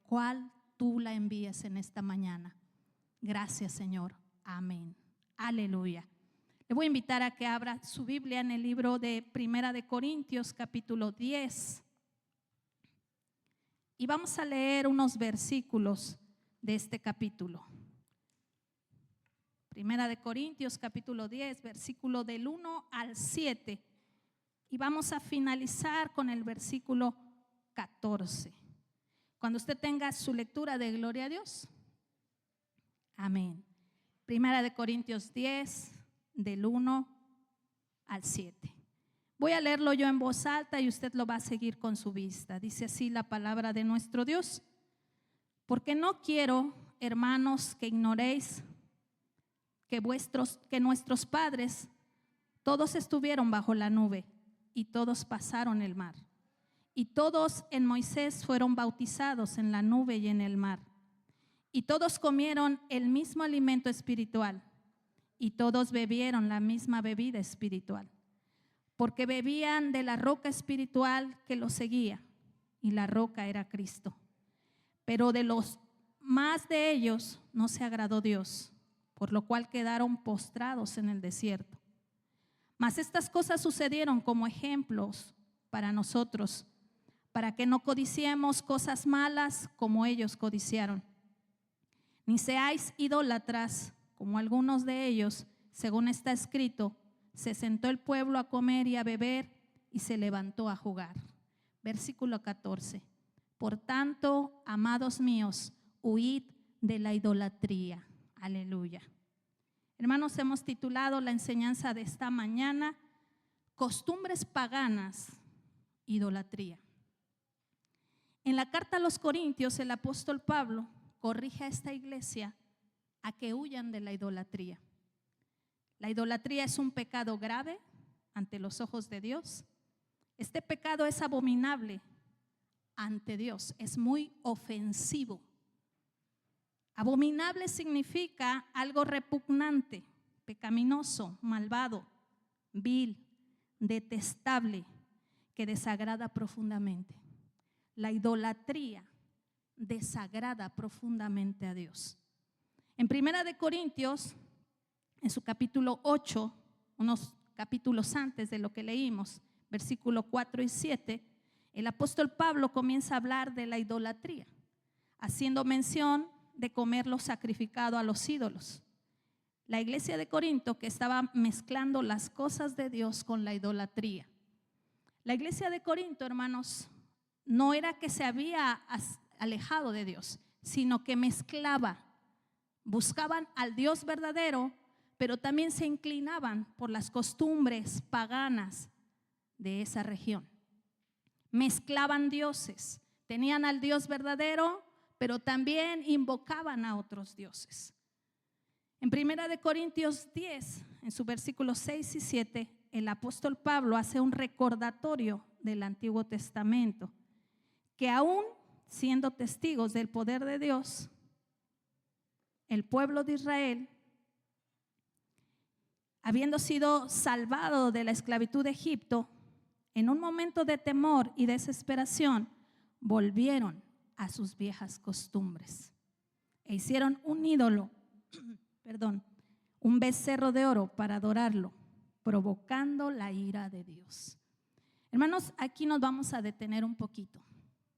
cual tú la envíes en esta mañana. Gracias, Señor. Amén. Aleluya. Le voy a invitar a que abra su Biblia en el libro de Primera de Corintios, capítulo 10. Y vamos a leer unos versículos de este capítulo. Primera de Corintios, capítulo 10, versículo del 1 al 7. Y vamos a finalizar con el versículo 14. Cuando usted tenga su lectura de gloria a Dios. Amén. Primera de Corintios 10, del 1 al 7. Voy a leerlo yo en voz alta y usted lo va a seguir con su vista. Dice así la palabra de nuestro Dios. Porque no quiero, hermanos, que ignoréis que nuestros padres todos estuvieron bajo la nube y todos pasaron el mar. Y todos en Moisés fueron bautizados en la nube y en el mar. Y todos comieron el mismo alimento espiritual y todos bebieron la misma bebida espiritual, porque bebían de la roca espiritual que los seguía, y la roca era Cristo. Pero de los más de ellos no se agradó Dios, por lo cual quedaron postrados en el desierto. Mas estas cosas sucedieron como ejemplos para nosotros, para que no codiciemos cosas malas como ellos codiciaron. Ni seáis idólatras, como algunos de ellos, según está escrito, se sentó el pueblo a comer y a beber y se levantó a jugar. Versículo 14. Por tanto, amados míos, huid de la idolatría. Aleluya. Hermanos, hemos titulado la enseñanza de esta mañana, Costumbres paganas, idolatría. En la carta a los Corintios, el apóstol Pablo corrige a esta iglesia a que huyan de la idolatría. La idolatría es un pecado grave ante los ojos de Dios. Este pecado es abominable ante Dios, es muy ofensivo. Abominable significa algo repugnante, pecaminoso, malvado, vil, detestable, que desagrada profundamente. La idolatría desagrada profundamente a Dios. En Primera de Corintios, en su capítulo 8, unos capítulos antes de lo que leímos, versículos 4 y 7, el apóstol Pablo comienza a hablar de la idolatría, haciendo mención de comer lo sacrificado a los ídolos. La iglesia de Corinto que estaba mezclando las cosas de Dios con la idolatría. La iglesia de Corinto, hermanos, no era que se había alejado de Dios, sino que mezclaba. Buscaban al Dios verdadero, pero también se inclinaban por las costumbres paganas de esa región. Mezclaban dioses, tenían al Dios verdadero, pero también invocaban a otros dioses. En Primera de Corintios 10, en sus versículos 6 y 7, el apóstol Pablo hace un recordatorio del Antiguo Testamento, que aún siendo testigos del poder de Dios, el pueblo de Israel, habiendo sido salvado de la esclavitud de Egipto, en un momento de temor y desesperación, volvieron a sus viejas costumbres e hicieron un ídolo, un becerro de oro para adorarlo, provocando la ira de Dios. Hermanos, aquí nos vamos a detener un poquito.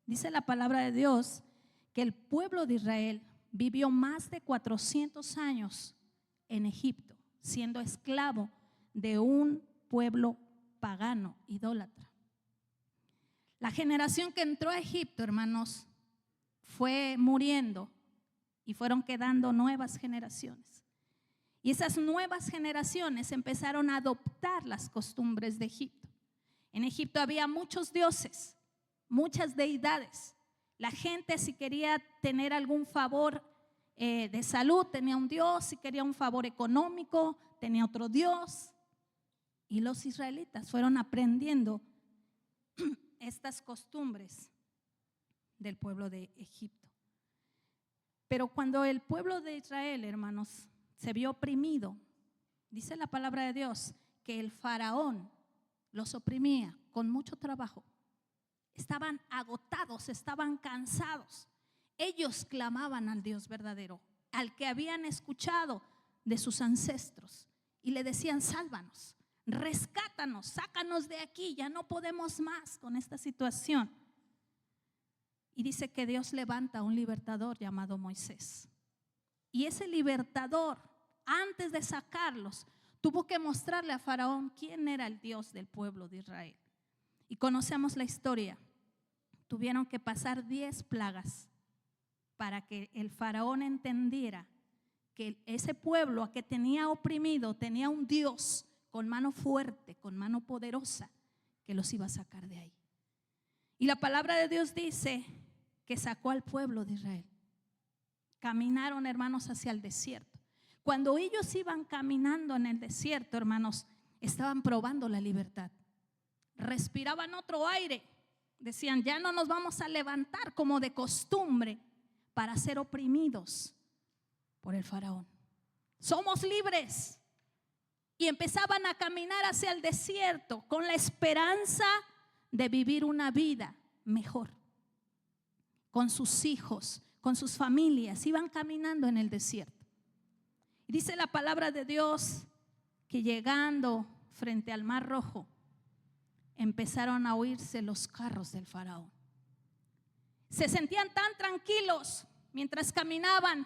Dice la palabra de Dios que el pueblo de Israel vivió más de 400 años en Egipto, siendo esclavo de un pueblo pagano, idólatra. La generación que entró a Egipto, hermanos, fue muriendo y fueron quedando nuevas generaciones. Y esas nuevas generaciones empezaron a adoptar las costumbres de Egipto. En Egipto había muchos dioses, muchas deidades. La gente, si quería tener algún favor de salud, tenía un dios. Si quería un favor económico, tenía otro dios. Y los israelitas fueron aprendiendo estas costumbres del pueblo de Egipto. Pero cuando el pueblo de Israel, hermanos, se vio oprimido, dice la palabra de Dios que el faraón los oprimía con mucho trabajo. Estaban agotados, estaban cansados. Ellos clamaban al Dios verdadero, al que habían escuchado de sus ancestros, y le decían: sálvanos, rescátanos, sácanos de aquí, ya no podemos más con esta situación. Y dice que Dios levanta a un libertador llamado Moisés. Y ese libertador, antes de sacarlos, tuvo que mostrarle a Faraón quién era el Dios del pueblo de Israel. Y conocemos la historia. Tuvieron que pasar 10 plagas para que el Faraón entendiera que ese pueblo a que tenía oprimido tenía un Dios con mano fuerte, con mano poderosa, que los iba a sacar de ahí. Y la palabra de Dios dice que sacó al pueblo de Israel. Caminaron, hermanos, hacia el desierto. Cuando ellos iban caminando en el desierto, hermanos, estaban probando la libertad. Respiraban otro aire. Decían: ya no nos vamos a levantar como de costumbre para ser oprimidos por el faraón. Somos libres. Y empezaban a caminar hacia el desierto con la esperanza de vivir una vida mejor. Con sus hijos, con sus familias, iban caminando en el desierto. Y dice la palabra de Dios que llegando frente al Mar Rojo, empezaron a oírse los carros del faraón. Se sentían tan tranquilos mientras caminaban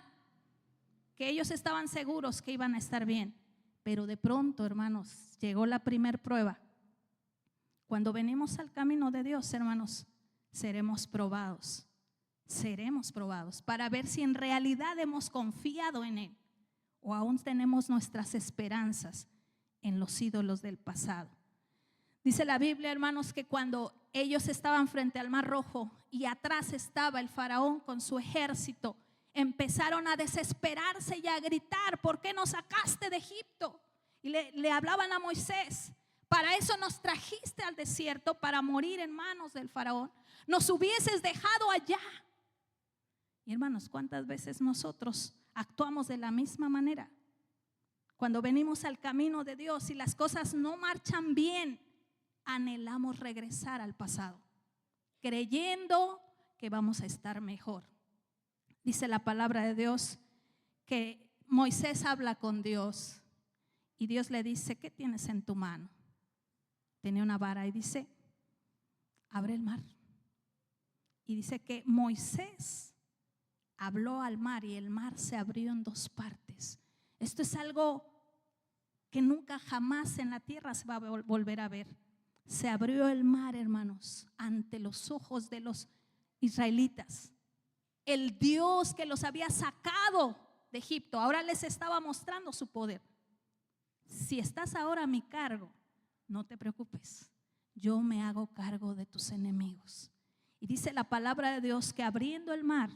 que ellos estaban seguros que iban a estar bien. Pero de pronto, hermanos, llegó la primer prueba. Cuando venimos al camino de Dios, hermanos, seremos probados para ver si en realidad hemos confiado en Él o aún tenemos nuestras esperanzas en los ídolos del pasado. Dice la Biblia, hermanos, que cuando ellos estaban frente al Mar Rojo y atrás estaba el faraón con su ejército, empezaron a desesperarse y a gritar: ¿por qué nos sacaste de Egipto? Y le hablaban a Moisés: para eso nos trajiste al desierto, para morir en manos del faraón. Nos hubieses dejado allá. Y hermanos, ¿cuántas veces nosotros actuamos de la misma manera? Cuando venimos al camino de Dios y las cosas no marchan bien, anhelamos regresar al pasado, creyendo que vamos a estar mejor. Dice la palabra de Dios que Moisés habla con Dios y Dios le dice: ¿qué tienes en tu mano? Tenía una vara y dice: abre el mar. Y dice que Moisés habló al mar y el mar se abrió en 2 partes. Esto es algo que nunca jamás en la tierra se va a volver a ver. Se abrió el mar, hermanos, ante los ojos de los israelitas. El Dios que los había sacado de Egipto ahora les estaba mostrando su poder. Si estás ahora a mi cargo, no te preocupes, yo me hago cargo de tus enemigos. Y dice la palabra de Dios que abriendo el mar,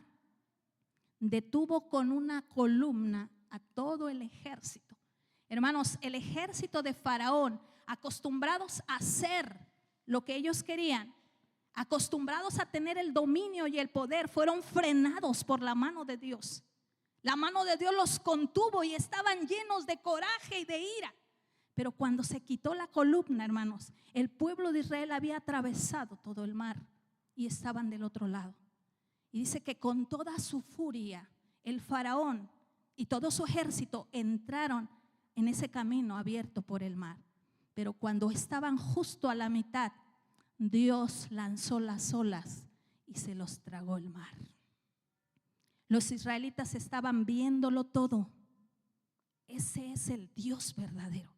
detuvo con una columna a todo el ejército. Hermanos, el ejército de Faraón, acostumbrados a hacer lo que ellos querían, acostumbrados a tener el dominio y el poder, fueron frenados por la mano de Dios. La mano de Dios los contuvo y estaban llenos de coraje y de ira. Pero cuando se quitó la columna, hermanos, el pueblo de Israel había atravesado todo el mar y estaban del otro lado. Y dice que con toda su furia, el faraón y todo su ejército entraron en ese camino abierto por el mar. Pero cuando estaban justo a la mitad, Dios lanzó las olas y se los tragó el mar. Los israelitas estaban viéndolo todo. Ese es el Dios verdadero.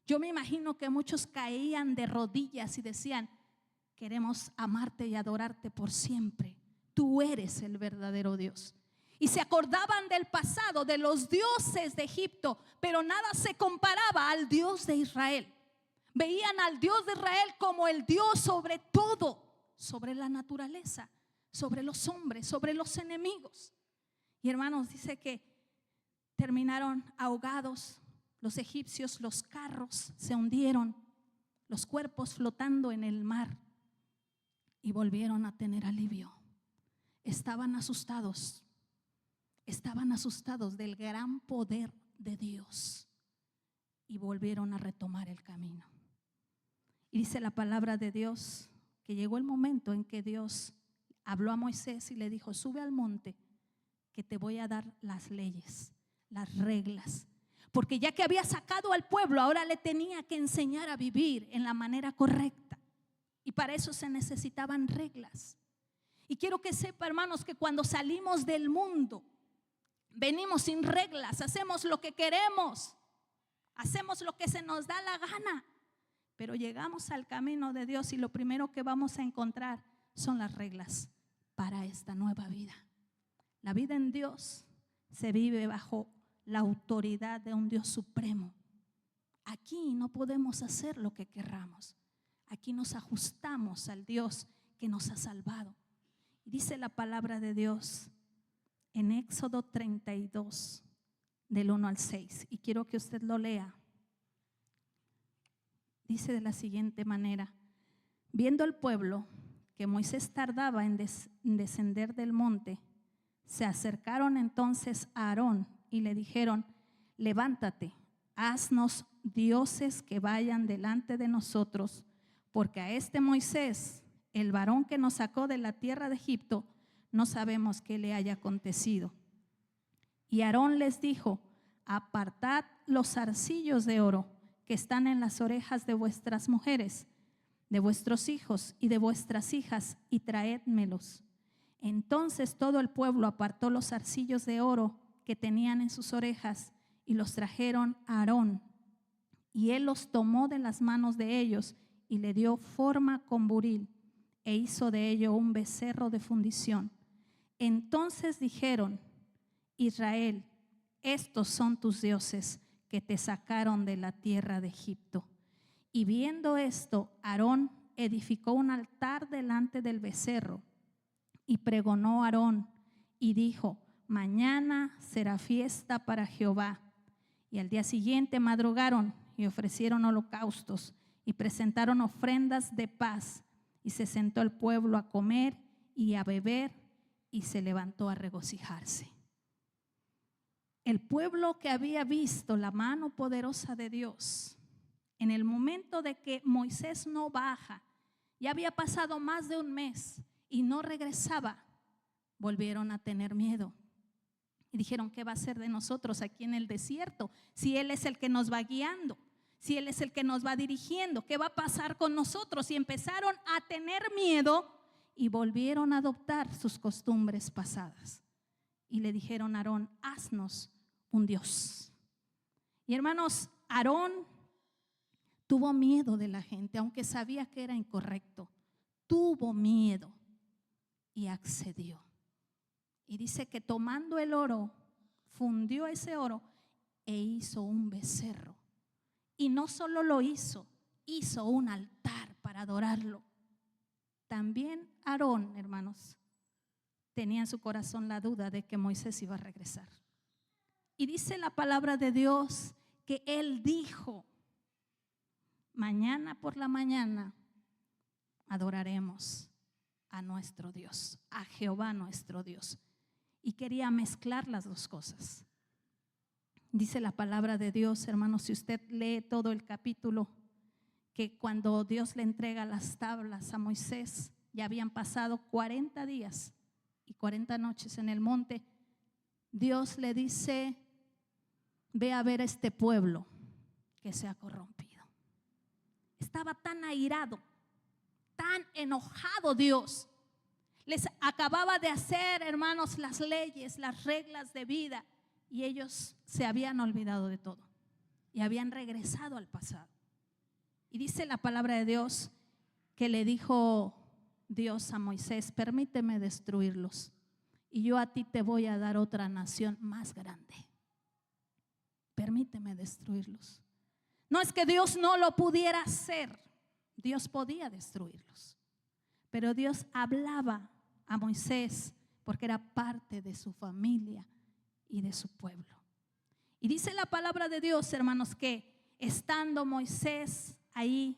Yo me imagino que muchos caían de rodillas y decían: queremos amarte y adorarte por siempre. Tú eres el verdadero Dios. Y se acordaban del pasado, de los dioses de Egipto, pero nada se comparaba al Dios de Israel. Veían al Dios de Israel como el Dios sobre todo, sobre la naturaleza, sobre los hombres, sobre los enemigos. Y hermanos, dice que terminaron ahogados los egipcios, los carros se hundieron, los cuerpos flotando en el mar, y volvieron a tener alivio. Estaban asustados del gran poder de Dios y volvieron a retomar el camino. Y dice la palabra de Dios que llegó el momento en que Dios habló a Moisés y le dijo: sube al monte que te voy a dar las leyes, las reglas. Porque ya que había sacado al pueblo, ahora le tenía que enseñar a vivir en la manera correcta. Y para eso se necesitaban reglas. Y quiero que sepa, hermanos, que cuando salimos del mundo, venimos sin reglas, hacemos lo que queremos, hacemos lo que se nos da la gana. Pero llegamos al camino de Dios y lo primero que vamos a encontrar son las reglas para esta nueva vida. La vida en Dios se vive bajo la autoridad de un Dios supremo. Aquí no podemos hacer lo que querramos. Aquí nos ajustamos al Dios que nos ha salvado. Y dice la palabra de Dios en Éxodo 32, del 1 al 6. Y quiero que usted lo lea. Dice de la siguiente manera: viendo el pueblo que Moisés tardaba en descender del monte, se acercaron entonces a Aarón y le dijeron: levántate, haznos dioses que vayan delante de nosotros, porque a este Moisés, el varón que nos sacó de la tierra de Egipto, no sabemos qué le haya acontecido. Y Aarón les dijo: apartad los zarcillos de oro que están en las orejas de vuestras mujeres, de vuestros hijos y de vuestras hijas, y traédmelos. Entonces todo el pueblo apartó los zarcillos de oro que tenían en sus orejas y los trajeron a Aarón. Y él los tomó de las manos de ellos y le dio forma con buril e hizo de ello un becerro de fundición. Entonces dijeron: Israel, estos son tus dioses que te sacaron de la tierra de Egipto. Y viendo esto, Aarón edificó un altar delante del becerro y pregonó Aarón y dijo: mañana será fiesta para Jehová. Y al día siguiente madrugaron y ofrecieron holocaustos y presentaron ofrendas de paz. Y se sentó el pueblo a comer y a beber y se levantó a regocijarse. El pueblo que había visto la mano poderosa de Dios, en el momento de que Moisés no baja, ya había pasado más de un mes y no regresaba, volvieron a tener miedo. Y dijeron: ¿qué va a hacer de nosotros aquí en el desierto? Si Él es el que nos va guiando, si Él es el que nos va dirigiendo, ¿qué va a pasar con nosotros? Y empezaron a tener miedo y volvieron a adoptar sus costumbres pasadas. Y le dijeron a Aarón: haznos un Dios. Y hermanos, Aarón tuvo miedo de la gente, aunque sabía que era incorrecto. Tuvo miedo y accedió. Y dice que tomando el oro, fundió ese oro e hizo un becerro. Y no solo lo hizo, hizo un altar para adorarlo. También Aarón, hermanos, tenía en su corazón la duda de que Moisés iba a regresar. Y dice la palabra de Dios que él dijo: mañana por la mañana adoraremos a nuestro Dios, a Jehová nuestro Dios. Y quería mezclar las dos cosas. Dice la palabra de Dios, hermanos, si usted lee todo el capítulo, que cuando Dios le entrega las tablas a Moisés, ya habían pasado 40 días y 40 noches en el monte. Dios le dice: ve a ver a este pueblo que se ha corrompido. Estaba tan airado, tan enojado Dios. Les acababa de hacer, hermanos, las leyes, las reglas de vida, y ellos se habían olvidado de todo y habían regresado al pasado. Y dice la palabra de Dios que le dijo Dios a Moisés: permíteme destruirlos y yo a ti te voy a dar otra nación más grande. Permíteme destruirlos. No es que Dios no lo pudiera hacer, Dios podía destruirlos, pero Dios hablaba a Moisés porque era parte de su familia y de su pueblo. Y dice la palabra de Dios, hermanos, que estando Moisés ahí,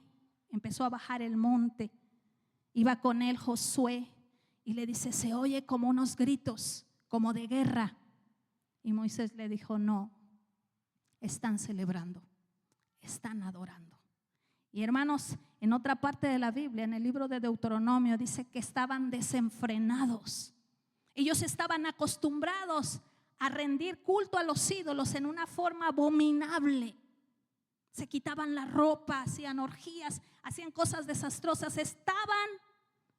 empezó a bajar el monte, iba con él Josué y le dice: se oye como unos gritos, como de guerra. Y Moisés le dijo: no, están celebrando, están adorando. Y hermanos, en otra parte de la Biblia, en el libro de Deuteronomio, dice que estaban desenfrenados. Ellos estaban acostumbrados a rendir culto a los ídolos en una forma abominable. Se quitaban la ropa, hacían orgías, hacían cosas desastrosas. Estaban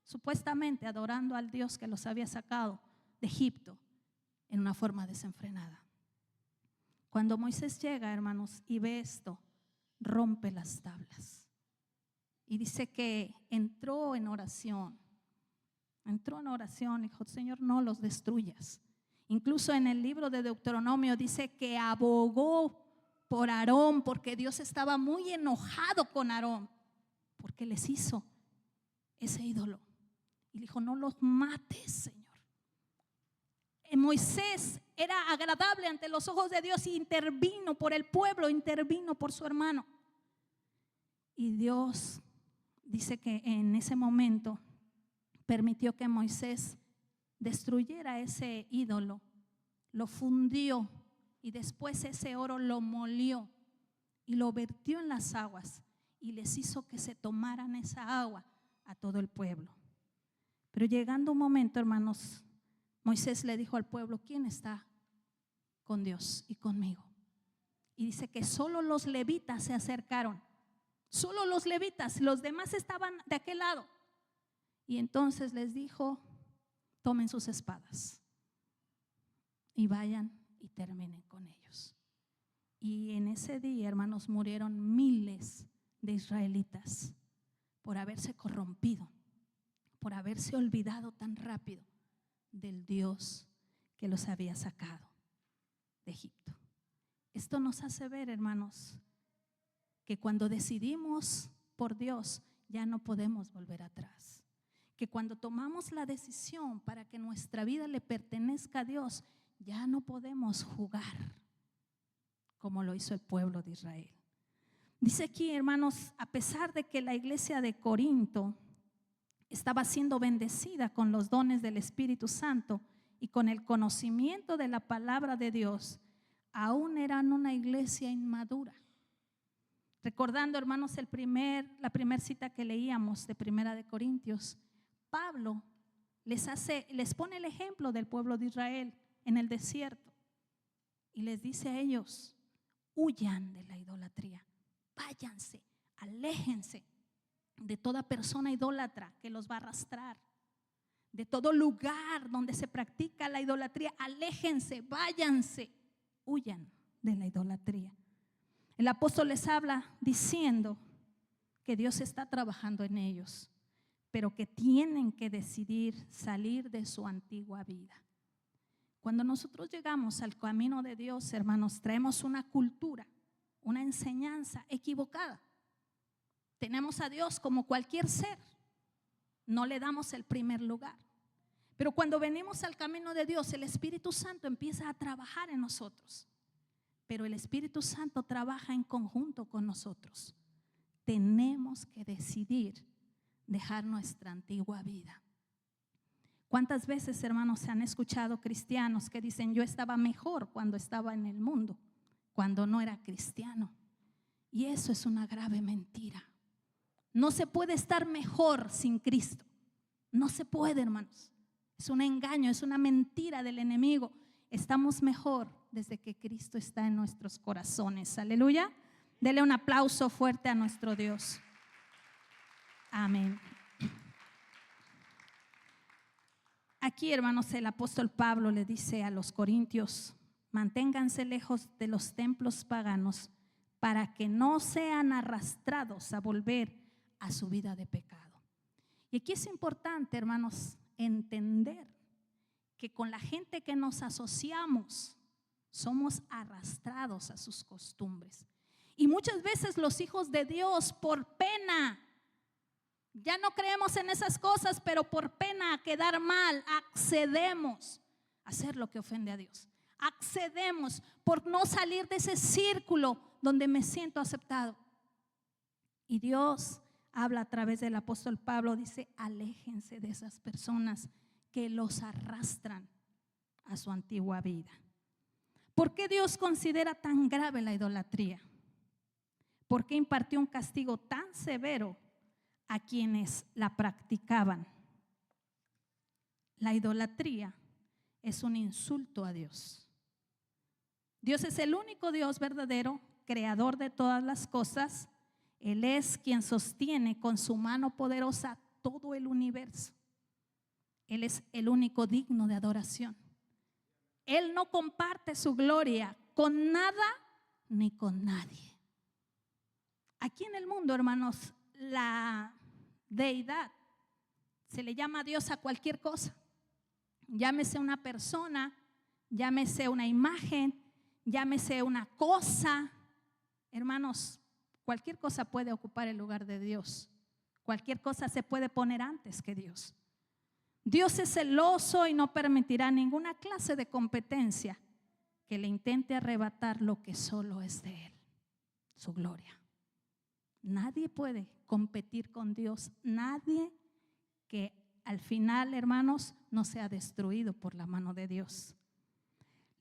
supuestamente adorando al Dios que los había sacado de Egipto en una forma desenfrenada. Cuando Moisés llega, hermanos, y ve esto, rompe las tablas. Y dice que entró en oración. Entró en oración y dijo: Señor, no los destruyas. Incluso en el libro de Deuteronomio dice que abogó por Aarón, porque Dios estaba muy enojado con Aarón, porque les hizo ese ídolo. Y dijo: no los mates, Señor. Moisés era agradable ante los ojos de Dios y intervino por el pueblo, intervino por su hermano. Y Dios dice que en ese momento permitió que Moisés destruyera ese ídolo, lo fundió y después ese oro lo molió y lo vertió en las aguas y les hizo que se tomaran esa agua a todo el pueblo. Pero llegando un momento, hermanos, Moisés le dijo al pueblo: ¿quién está con Dios y conmigo? Y dice que solo los levitas se acercaron, solo los levitas, los demás estaban de aquel lado. Y entonces les dijo: tomen sus espadas y vayan y terminen con ellos. Y en ese día, hermanos, murieron miles de israelitas por haberse corrompido, por haberse olvidado tan rápido del Dios que los había sacado de Egipto. Esto nos hace ver, hermanos, que cuando decidimos por Dios ya no podemos volver atrás. Que cuando tomamos la decisión para que nuestra vida le pertenezca a Dios, ya no podemos jugar como lo hizo el pueblo de Israel. Dice aquí, hermanos, a pesar de que la iglesia de Corinto estaba siendo bendecida con los dones del Espíritu Santo y con el conocimiento de la palabra de Dios, aún eran una iglesia inmadura. Recordando, hermanos, la primera cita que leíamos de Primera de Corintios, Pablo les pone el ejemplo del pueblo de Israel en el desierto y les dice a ellos: huyan de la idolatría, váyanse, aléjense de toda persona idólatra que los va a arrastrar, de todo lugar donde se practica la idolatría. Aléjense, váyanse, huyan de la idolatría. El apóstol les habla diciendo que Dios está trabajando en ellos, pero que tienen que decidir salir de su antigua vida. Cuando nosotros llegamos al camino de Dios, hermanos, traemos una cultura, una enseñanza equivocada. Tenemos a Dios como cualquier ser, no le damos el primer lugar. Pero cuando venimos al camino de Dios, el Espíritu Santo empieza a trabajar en nosotros. Pero el Espíritu Santo trabaja en conjunto con nosotros. Tenemos que decidir dejar nuestra antigua vida. ¿Cuántas veces, hermanos, se han escuchado cristianos que dicen: yo estaba mejor cuando estaba en el mundo, cuando no era cristiano? Y eso es una grave mentira. No se puede estar mejor sin Cristo. No se puede, hermanos. Es un engaño, es una mentira del enemigo. Estamos mejor desde que Cristo está en nuestros corazones. Aleluya. Dele un aplauso fuerte a nuestro Dios. Amén. Aquí, hermanos, el apóstol Pablo le dice a los corintios: manténganse lejos de los templos paganos para que no sean arrastrados a volver a su vida de pecado. Y aquí es importante, hermanos, entender que con la gente que nos asociamos somos arrastrados a sus costumbres. Y muchas veces los hijos de Dios, por pena, ya no creemos en esas cosas, pero por pena a quedar mal, accedemos a hacer lo que ofende a Dios. Accedemos por no salir de ese círculo donde me siento aceptado. Y Dios habla a través del apóstol Pablo, dice: aléjense de esas personas que los arrastran a su antigua vida. ¿Por qué Dios considera tan grave la idolatría? ¿por qué impartió un castigo tan severo a quienes la practicaban? La idolatría es un insulto a Dios. Dios es el único Dios verdadero, creador de todas las cosas. Él es quien sostiene con su mano poderosa todo el universo. Él es el único digno de adoración. Él no comparte su gloria con nada ni con nadie. Aquí en el mundo, hermanos, la deidad se le llama a Dios a cualquier cosa. Llámese una persona, llámese una imagen, llámese una cosa. Hermanos, cualquier cosa puede ocupar el lugar de Dios. Cualquier cosa se puede poner antes que Dios. Dios es celoso y no permitirá ninguna clase de competencia que le intente arrebatar lo que solo es de Él, su gloria. Nadie puede competir con Dios, nadie que al final, hermanos, no sea destruido por la mano de Dios.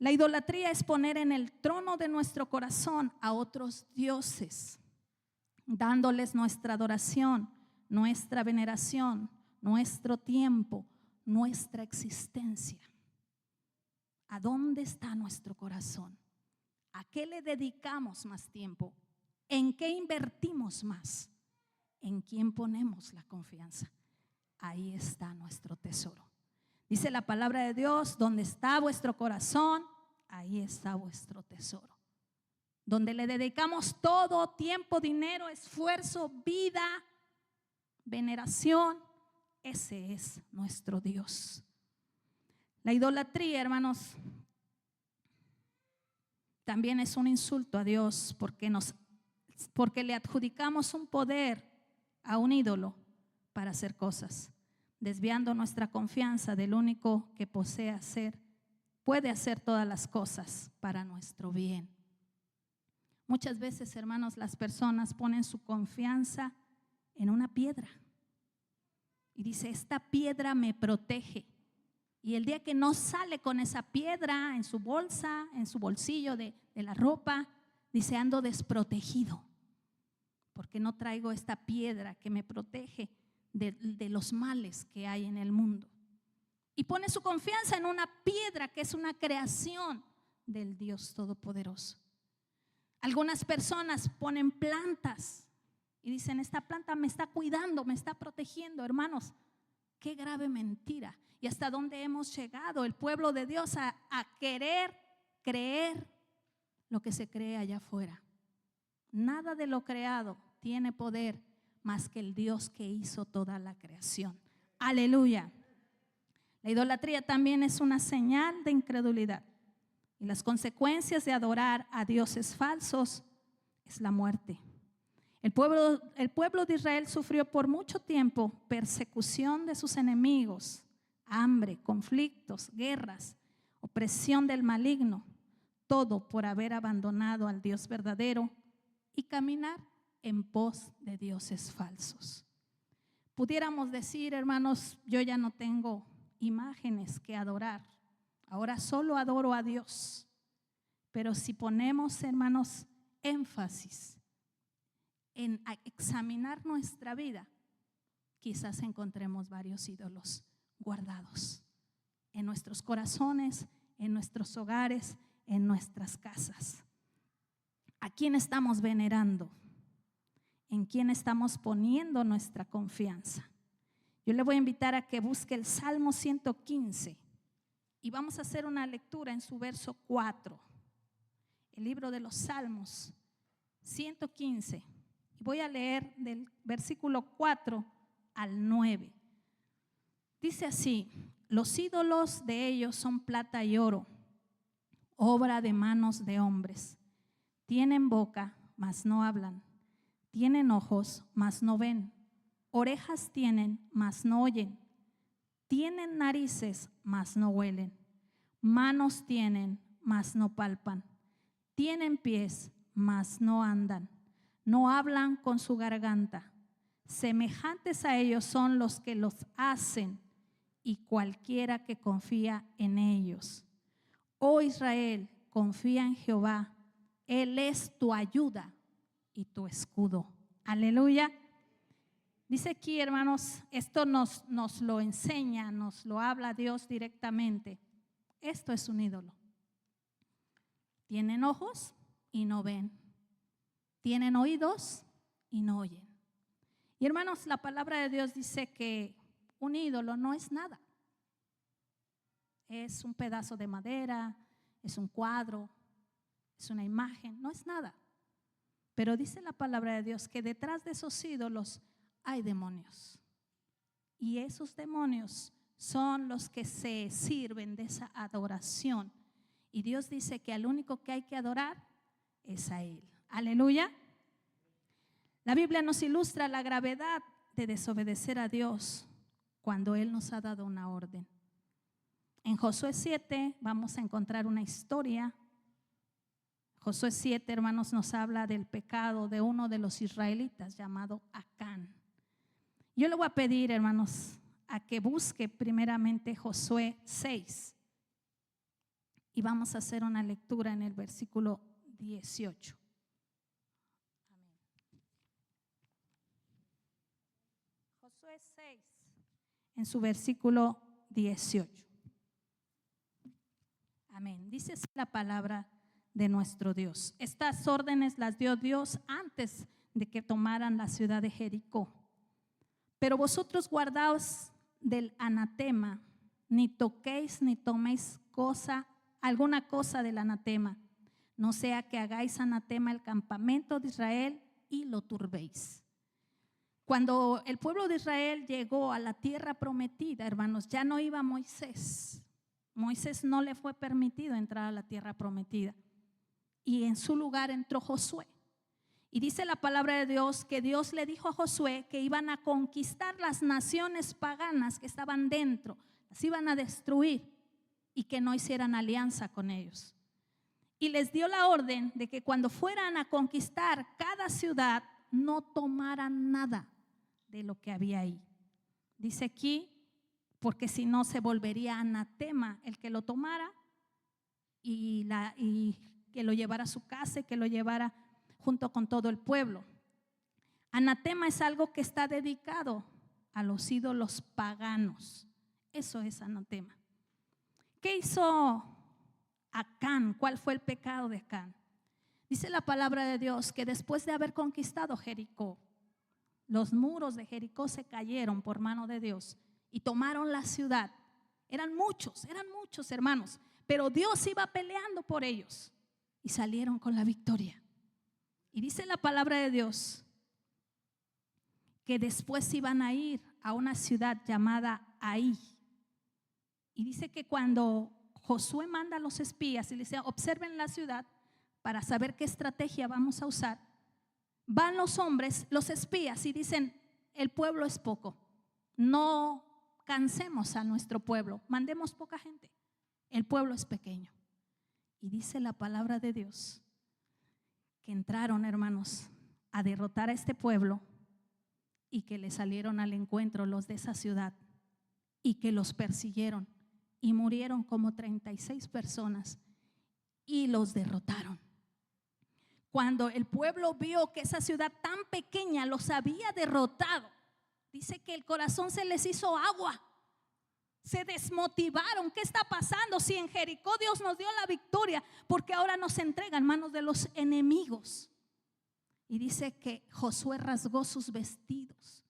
La idolatría es poner en el trono de nuestro corazón a otros dioses, dándoles nuestra adoración, nuestra veneración, nuestro tiempo, nuestra existencia. ¿A dónde está nuestro corazón? ¿A qué le dedicamos más tiempo? ¿En qué invertimos más? ¿En quién ponemos la confianza? Ahí está nuestro tesoro. Dice la palabra de Dios, donde está vuestro corazón, ahí está vuestro tesoro. Donde le dedicamos todo, tiempo, dinero, esfuerzo, vida, veneración, ese es nuestro Dios. La idolatría, hermanos, también es un insulto a Dios porque le adjudicamos un poder a un ídolo para hacer cosas, desviando nuestra confianza del único que puede hacer todas las cosas para nuestro bien. Muchas veces, hermanos, las personas ponen su confianza en una piedra y dice, esta piedra me protege. Y el día que no sale con esa piedra en su bolsa, en su bolsillo de la ropa, dice, ando desprotegido porque no traigo esta piedra que me protege de los males que hay en el mundo. Y pone su confianza en una piedra que es una creación del Dios Todopoderoso. Algunas personas ponen plantas y dicen, esta planta me está cuidando, me está protegiendo. Hermanos, qué grave mentira. Y hasta dónde hemos llegado el pueblo de Dios a querer creer lo que se cree allá afuera. Nada de lo creado tiene poder más que el Dios que hizo toda la creación. Aleluya. La idolatría también es una señal de incredulidad. Y las consecuencias de adorar a dioses falsos es la muerte. El pueblo de Israel sufrió por mucho tiempo persecución de sus enemigos, hambre, conflictos, guerras, opresión del maligno, todo por haber abandonado al Dios verdadero y caminar en pos de dioses falsos. Pudiéramos decir, hermanos, yo ya no tengo imágenes que adorar, ahora solo adoro a Dios. Pero si ponemos, hermanos, énfasis en examinar nuestra vida, quizás encontremos varios ídolos guardados en nuestros corazones, en nuestros hogares, en nuestras casas. ¿A quién estamos venerando? ¿En quién estamos poniendo nuestra confianza? Yo le voy a invitar a que busque el Salmo 115 y vamos a hacer una lectura en su verso 4. El libro de los Salmos 115. Voy a leer del versículo 4 al 9. Dice así: los ídolos de ellos son plata y oro, obra de manos de hombres. Tienen boca, mas no hablan. Tienen ojos, mas no ven. Orejas tienen, mas no oyen. Tienen narices, mas no huelen. Manos tienen, mas no palpan. Tienen pies, mas no andan. No hablan con su garganta. Semejantes a ellos son los que los hacen y cualquiera que confía en ellos. Oh Israel, confía en Jehová. Él es tu ayuda y tu escudo. Aleluya. Dice aquí, hermanos, esto nos lo enseña, nos lo habla Dios directamente. Esto es un ídolo. Tienen ojos y no ven. Tienen oídos y no oyen. Y hermanos, la palabra de Dios dice que un ídolo no es nada. Es un pedazo de madera, es un cuadro, es una imagen, no es nada. Pero dice la palabra de Dios que detrás de esos ídolos hay demonios. Y esos demonios son los que se sirven de esa adoración. Y Dios dice que al único que hay que adorar es a Él. Aleluya. La Biblia nos ilustra la gravedad de desobedecer a Dios cuando Él nos ha dado una orden. En Josué 7 vamos a encontrar una historia. Josué 7, hermanos, nos habla del pecado de uno de los israelitas llamado Acán. Yo le voy a pedir, hermanos, a que busque primeramente Josué 6 y vamos a hacer una lectura en el versículo 18. Amén. Josué 6, en su versículo 18. Amén. Dice la palabra de nuestro Dios. Estas órdenes las dio Dios antes de que tomaran la ciudad de Jericó. Pero vosotros guardaos del anatema, ni toquéis ni toméis alguna cosa del anatema, no sea que hagáis anatema el campamento de Israel y lo turbéis. Cuando el pueblo de Israel llegó a la tierra prometida, hermanos, ya no iba Moisés. Moisés no le fue permitido entrar a la tierra prometida y en su lugar entró Josué. Y dice la palabra de Dios que Dios le dijo a Josué que iban a conquistar las naciones paganas que estaban dentro, las iban a destruir y que no hicieran alianza con ellos. Y les dio la orden de que cuando fueran a conquistar cada ciudad no tomaran nada de lo que había ahí. Dice aquí, porque si no se volvería anatema el que lo tomara y que lo llevara a su casa y que lo llevara junto con todo el pueblo. Anatema es algo que está dedicado a los ídolos paganos. Eso es anatema. ¿Qué hizo Acán? ¿Cuál fue el pecado de Acán? Dice la palabra de Dios que después de haber conquistado Jericó, los muros de Jericó se cayeron por mano de Dios y tomaron la ciudad. Eran muchos hermanos, pero Dios iba peleando por ellos y salieron con la victoria. Y dice la palabra de Dios que después iban a ir a una ciudad llamada Ai. Y dice que cuando Josué manda a los espías y le dice, observen la ciudad para saber qué estrategia vamos a usar, van los hombres, los espías, y dicen, el pueblo es poco, no cansemos a nuestro pueblo, mandemos poca gente, el pueblo es pequeño. Y dice la palabra de Dios que entraron, hermanos, a derrotar a este pueblo y que le salieron al encuentro los de esa ciudad y que los persiguieron y murieron como 36 personas y los derrotaron. Cuando el pueblo vio que esa ciudad tan pequeña los había derrotado, dice que el corazón se les hizo agua. Se desmotivaron. ¿Qué está pasando? Si en Jericó Dios nos dio la victoria, porque ahora nos entrega en manos de los enemigos. Y dice que Josué rasgó sus vestidos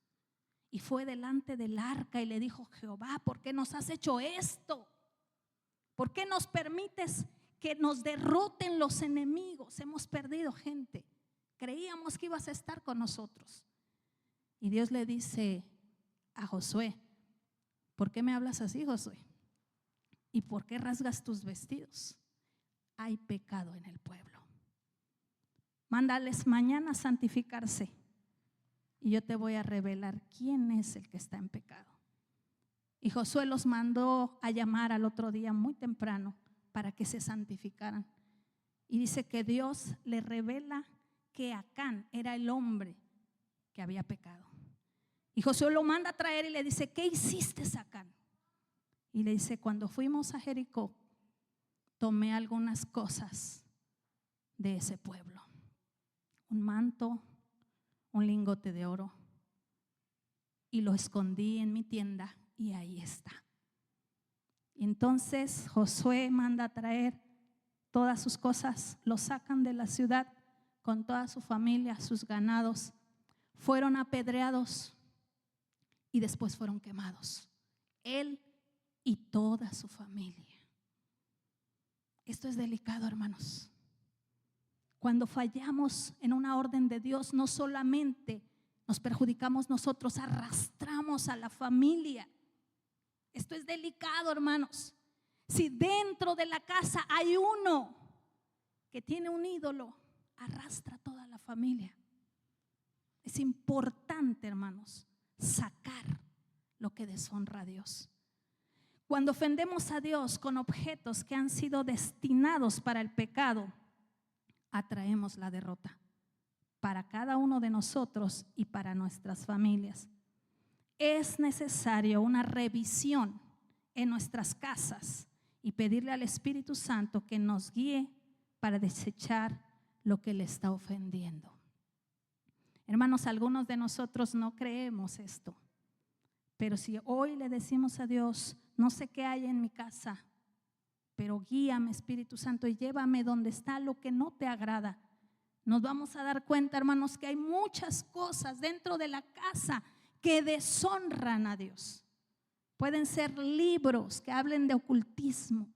y fue delante del arca y le dijo, Jehová, ¿por qué nos has hecho esto? ¿Por qué nos permites que nos derroten los enemigos? Hemos perdido gente. Creíamos que ibas a estar con nosotros. Y Dios le dice a Josué, ¿por qué me hablas así, Josué? ¿Y por qué rasgas tus vestidos? Hay pecado en el pueblo. Mándales mañana a santificarse y yo te voy a revelar quién es el que está en pecado. Y Josué los mandó a llamar al otro día muy temprano para que se santificaran. Y dice que Dios le revela que Acán era el hombre que había pecado. Y Josué lo manda a traer y le dice, ¿qué hiciste, Acán? Y le dice, cuando fuimos a Jericó, tomé algunas cosas de ese pueblo. un manto, un lingote de oro, y lo escondí en mi tienda y ahí está. Entonces Josué manda a traer todas sus cosas, lo sacan de la ciudad con toda su familia, sus ganados, fueron apedreados y después fueron quemados, él y toda su familia. Esto es delicado, hermanos. Cuando fallamos en una orden de Dios, no solamente nos perjudicamos nosotros, arrastramos a la familia. Esto es delicado, hermanos. Si dentro de la casa hay uno que tiene un ídolo, arrastra a toda la familia. Es importante, hermanos, sacar lo que deshonra a Dios. Cuando ofendemos a Dios con objetos que han sido destinados para el pecado, atraemos la derrota para cada uno de nosotros y para nuestras familias. Es necesario una revisión en nuestras casas y pedirle al Espíritu Santo que nos guíe para desechar lo que le está ofendiendo. Hermanos, algunos de nosotros no creemos esto, pero si hoy le decimos a Dios, no sé qué hay en mi casa, pero guíame, Espíritu Santo, y llévame donde está lo que no te agrada, nos vamos a dar cuenta, hermanos, que hay muchas cosas dentro de la casa que deshonran a Dios. Pueden ser libros que hablen de ocultismo,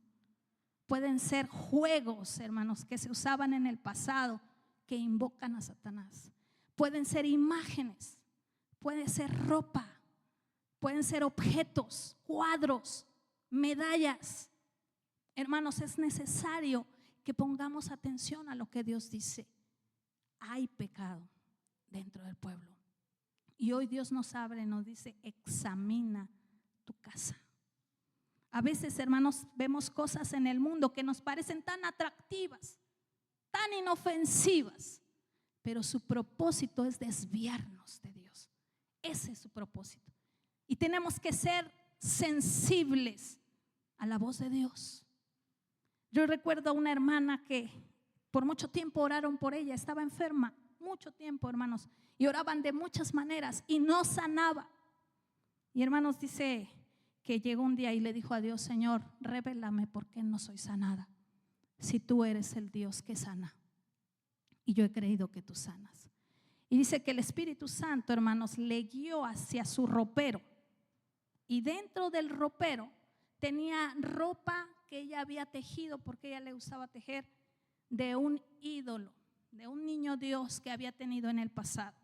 pueden ser juegos, hermanos, que se usaban en el pasado, que invocan a Satanás. Pueden ser imágenes, puede ser ropa, pueden ser objetos, cuadros, medallas. Hermanos, es necesario que pongamos atención a lo que Dios dice. Hay pecado dentro del pueblo. Y hoy Dios nos abre, nos dice, examina tu casa. A veces, hermanos, vemos cosas en el mundo que nos parecen tan atractivas, tan inofensivas, pero su propósito es desviarnos de Dios. Ese es su propósito. Y tenemos que ser sensibles a la voz de Dios. Yo recuerdo a una hermana que por mucho tiempo oraron por ella, estaba enferma, mucho tiempo, hermanos, y oraban de muchas maneras y no sanaba. Y hermanos, dice que llegó un día y le dijo a Dios, Señor, revélame por qué no soy sanada, si tú eres el Dios que sana. Y yo he creído que tú sanas. Y dice que el Espíritu Santo, hermanos, le guió hacia su ropero. Y dentro del ropero tenía ropa que ella había tejido, porque ella le usaba tejer, de un ídolo, de un niño Dios que había tenido en el pasado.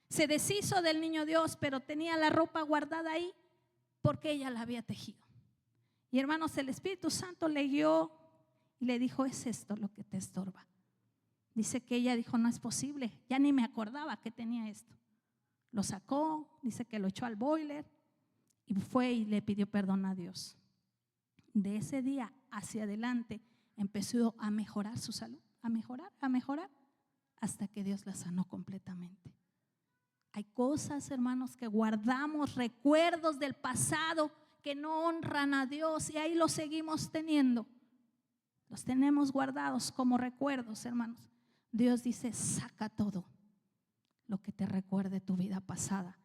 Se deshizo del niño Dios, pero tenía la ropa guardada ahí porque ella la había tejido. Y hermanos, el Espíritu Santo le guió y le dijo, es esto lo que te estorba. Dice que ella dijo, no es posible, ya ni me acordaba que tenía esto. Lo sacó, dice que lo echó al boiler y fue y le pidió perdón a Dios. De ese día hacia adelante empezó a mejorar su salud, a mejorar, hasta que Dios la sanó completamente. Hay cosas, hermanos, que guardamos, recuerdos del pasado que no honran a Dios y ahí los seguimos teniendo. Los tenemos guardados como recuerdos, hermanos. Dios dice, saca todo lo que te recuerde tu vida pasada,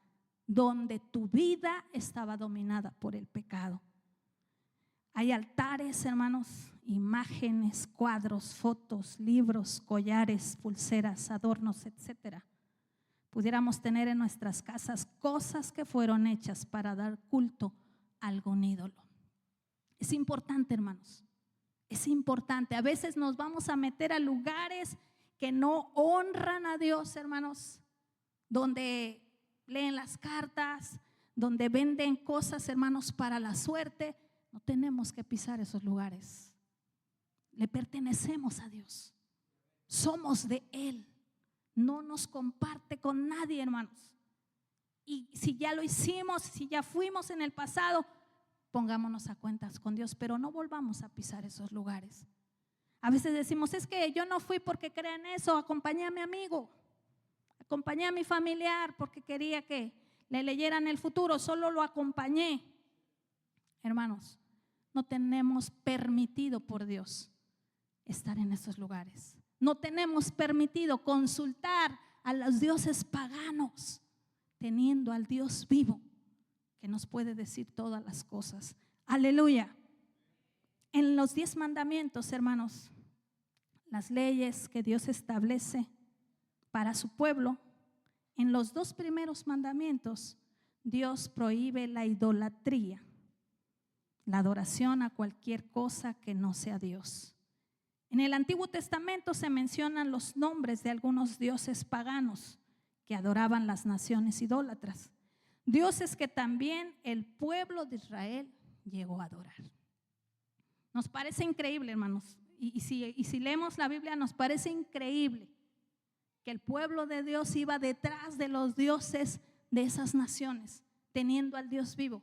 donde tu vida estaba dominada por el pecado. Hay altares, hermanos, imágenes, cuadros, fotos, libros, collares, pulseras, adornos, etcétera. Pudiéramos tener en nuestras casas cosas que fueron hechas para dar culto a algún ídolo. Es importante, hermanos, es importante. A veces nos vamos a meter a lugares que no honran a Dios, hermanos, donde leen las cartas, donde venden cosas, hermanos, para la suerte. No tenemos que pisar esos lugares. Le pertenecemos a Dios. Somos de Él. No nos comparte con nadie, hermanos. Y si ya lo hicimos, si ya fuimos en el pasado, pongámonos a cuentas con Dios, pero no volvamos a pisar esos lugares. A veces decimos, es que yo no fui porque creía en eso, acompañé a mi amigo, acompañé a mi familiar porque quería que le leyeran el futuro, solo lo acompañé. Hermanos, no tenemos permitido por Dios estar en esos lugares. No tenemos permitido consultar a los dioses paganos, teniendo al Dios vivo que nos puede decir todas las cosas. Aleluya. En los 10 mandamientos, hermanos, las leyes que Dios establece para su pueblo, en los 2 primeros mandamientos, Dios prohíbe la idolatría, la adoración a cualquier cosa que no sea Dios. En el Antiguo Testamento se mencionan los nombres de algunos dioses paganos que adoraban las naciones idólatras, dioses que también el pueblo de Israel llegó a adorar. Nos parece increíble, hermanos, y si leemos la Biblia nos parece increíble que el pueblo de Dios iba detrás de los dioses de esas naciones, teniendo al Dios vivo.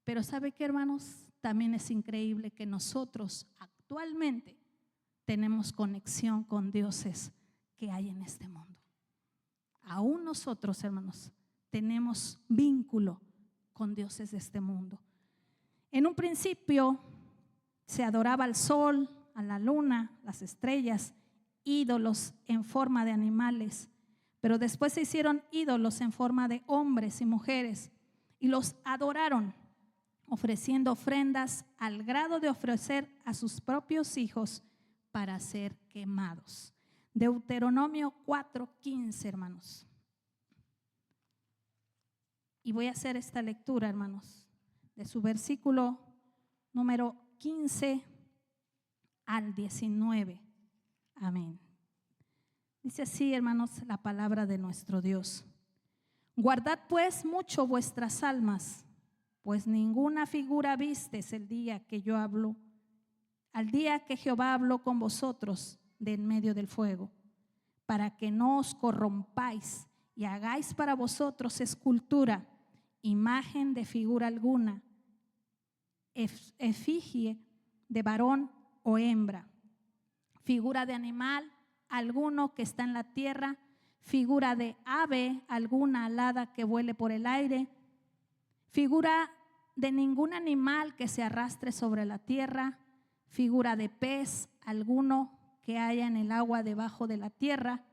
Pero ¿sabe qué, hermanos? También es increíble que nosotros actualmente tenemos conexión con dioses que hay en este mundo. Aún nosotros, hermanos, tenemos vínculo con dioses de este mundo. En un principio se adoraba al sol, a la luna, las estrellas, ídolos en forma de animales, pero después se hicieron ídolos en forma de hombres y mujeres y los adoraron, ofreciendo ofrendas al grado de ofrecer a sus propios hijos para ser quemados. Deuteronomio 4:15, hermanos. Y voy a hacer esta lectura, hermanos, de su versículo número 15 al 19. Amén. Dice así, hermanos, la palabra de nuestro Dios. Guardad pues mucho vuestras almas, pues ninguna figura vistes el día que yo hablo, al día que Jehová habló con vosotros de en medio del fuego, para que no os corrompáis y hagáis para vosotros escultura, imagen de figura alguna, efigie de varón o hembra, figura de animal alguno que está en la tierra, figura de ave alguna alada que vuele por el aire, figura de ningún animal que se arrastre sobre la tierra, figura de pez alguno que haya en el agua debajo de la tierra,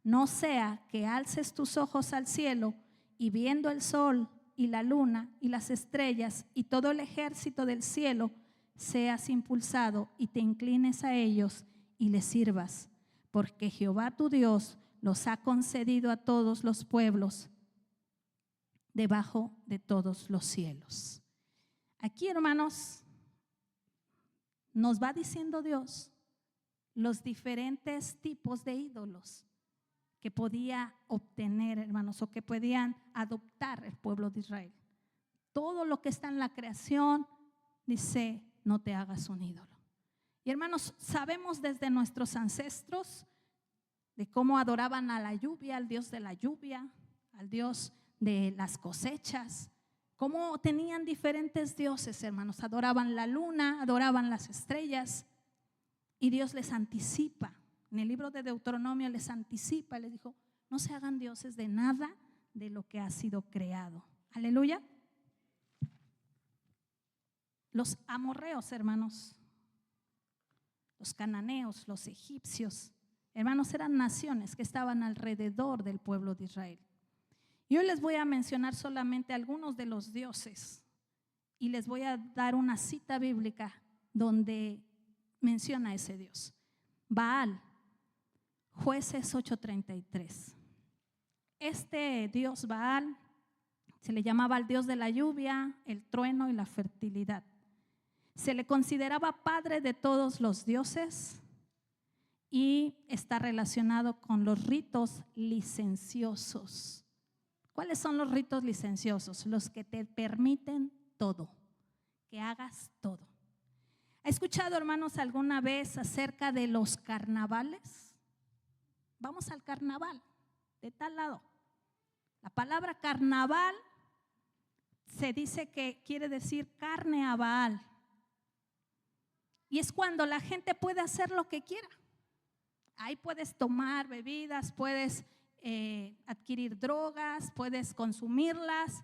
no sea que alces tus ojos al cielo y viendo el sol y la luna y las estrellas y todo el ejército del cielo, seas impulsado y te inclines a ellos y les sirvas, porque Jehová tu Dios los ha concedido a todos los pueblos debajo de todos los cielos. Aquí, hermanos, nos va diciendo Dios los diferentes tipos de ídolos que podía obtener, hermanos, o que podían adoptar el pueblo de Israel. Todo lo que está en la creación dice, no te hagas un ídolo. Y hermanos, sabemos desde nuestros ancestros de cómo adoraban a la lluvia, al Dios de la lluvia, al Dios de las cosechas, cómo tenían diferentes dioses, hermanos. Adoraban la luna, adoraban las estrellas, y Dios les anticipa. En el libro de Deuteronomio les anticipa, les dijo, no se hagan dioses de nada de lo que ha sido creado. Aleluya. Los amorreos, hermanos, los cananeos, los egipcios, hermanos, eran naciones que estaban alrededor del pueblo de Israel. Y hoy les voy a mencionar solamente algunos de los dioses y les voy a dar una cita bíblica donde menciona a ese Dios. Baal, Jueces 8:33. Este Dios Baal se le llamaba el Dios de la lluvia, el trueno y la fertilidad. Se le consideraba padre de todos los dioses y está relacionado con los ritos licenciosos. ¿Cuáles son los ritos licenciosos? Los que te permiten todo, que hagas todo. ¿Ha escuchado, hermanos, alguna vez acerca de los carnavales? Vamos al carnaval, de tal lado. La palabra carnaval se dice que quiere decir carne a Baal. Y es cuando la gente puede hacer lo que quiera. Ahí puedes tomar bebidas, puedes adquirir drogas, puedes consumirlas,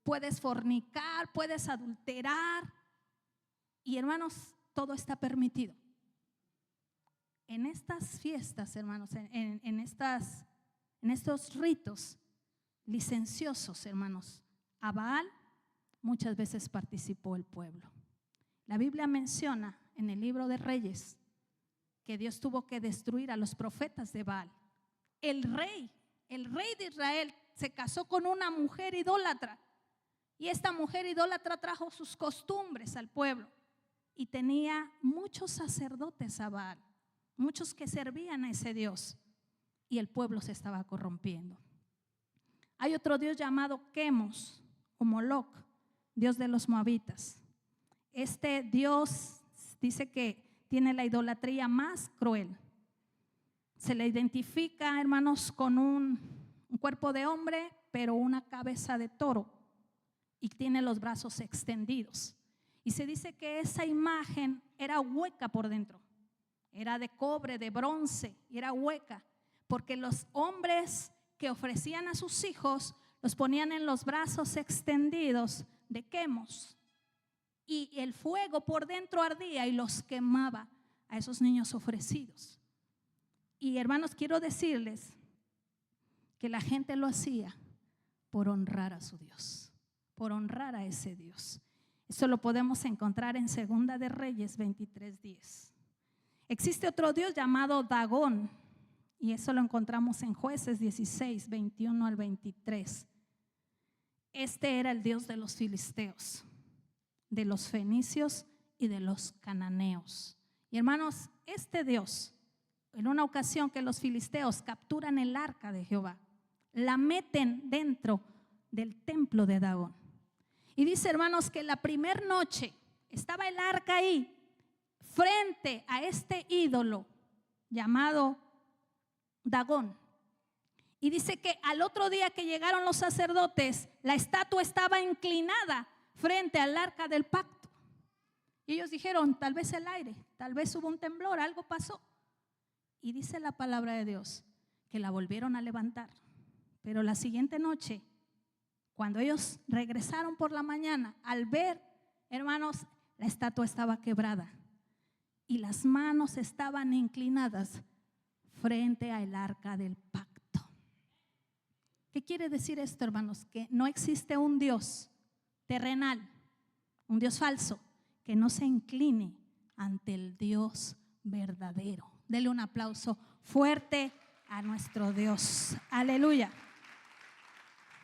puedes fornicar, puedes adulterar. Y hermanos, todo está permitido. en estas fiestas, hermanos, en estos ritos licenciosos, hermanos, a Baal muchas veces participó el pueblo. La Biblia menciona en el libro de Reyes que Dios tuvo que destruir a los profetas de Baal. El rey de Israel se casó con una mujer idólatra, y esta mujer idólatra trajo sus costumbres al pueblo, y tenía muchos sacerdotes a Baal, muchos que servían a ese Dios, y el pueblo se estaba corrompiendo. Hay otro Dios llamado Quemos o Moloc, Dios de los moabitas. Este Dios dice que tiene la idolatría más cruel. Se le identifica, hermanos, con un cuerpo de hombre, pero una cabeza de toro, y tiene los brazos extendidos. Y se dice que esa imagen era hueca por dentro. Era de cobre, de bronce, y era hueca, porque los hombres que ofrecían a sus hijos los ponían en los brazos extendidos de Quemos, y el fuego por dentro ardía y los quemaba a esos niños ofrecidos. Y hermanos, quiero decirles que la gente lo hacía por honrar a su Dios, por honrar a ese Dios. Eso lo podemos encontrar en Segunda de Reyes 23:10. Existe otro Dios llamado Dagón, y eso lo encontramos en Jueces 16, 21 al 23. Este era el Dios de los filisteos, de los fenicios y de los cananeos. Y hermanos, este Dios, en una ocasión que los filisteos capturan el arca de Jehová, la meten dentro del templo de Dagón. Y dice, hermanos, que la primera noche estaba el arca ahí, frente a este ídolo llamado Dagón. Y dice que al otro día que llegaron los sacerdotes, la estatua estaba inclinada frente al arca del pacto. Y ellos dijeron, tal vez el aire, tal vez hubo un temblor, algo pasó. Y dice la palabra de Dios que la volvieron a levantar. Pero la siguiente noche, cuando ellos regresaron por la mañana, al ver, hermanos, la estatua estaba quebrada y las manos estaban inclinadas frente al arca del pacto. ¿Qué quiere decir esto, hermanos? Que no existe un Dios terrenal, un Dios falso, que no se incline ante el Dios verdadero. Dele un aplauso fuerte a nuestro Dios. Aleluya.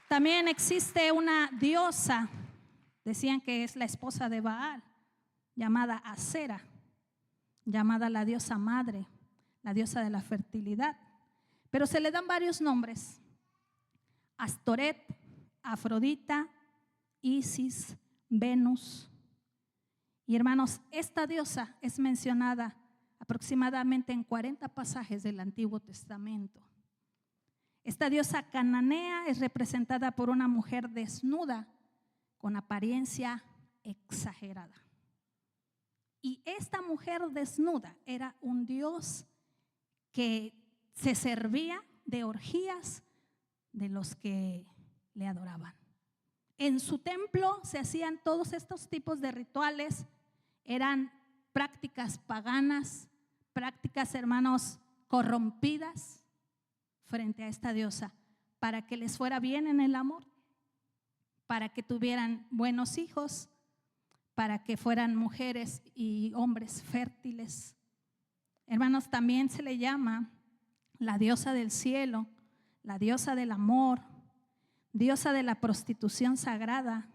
También existe una diosa, decían que es la esposa de Baal, llamada Acera, llamada la diosa madre, la diosa de la fertilidad. Pero se le dan varios nombres: Astoret, Afrodita, Isis, Venus. Y hermanos, esta diosa es mencionada aproximadamente en 40 pasajes del Antiguo Testamento. Esta diosa cananea es representada por una mujer desnuda con apariencia exagerada. Y esta mujer desnuda era un dios que se servía de orgías de los que le adoraban. En su templo se hacían todos estos tipos de rituales, eran prácticas paganas, prácticas, hermanos, corrompidas frente a esta diosa, para que les fuera bien en el amor, para que tuvieran buenos hijos, para que fueran mujeres y hombres fértiles. Hermanos, también se le llama la diosa del cielo, la diosa del amor, diosa de la prostitución sagrada.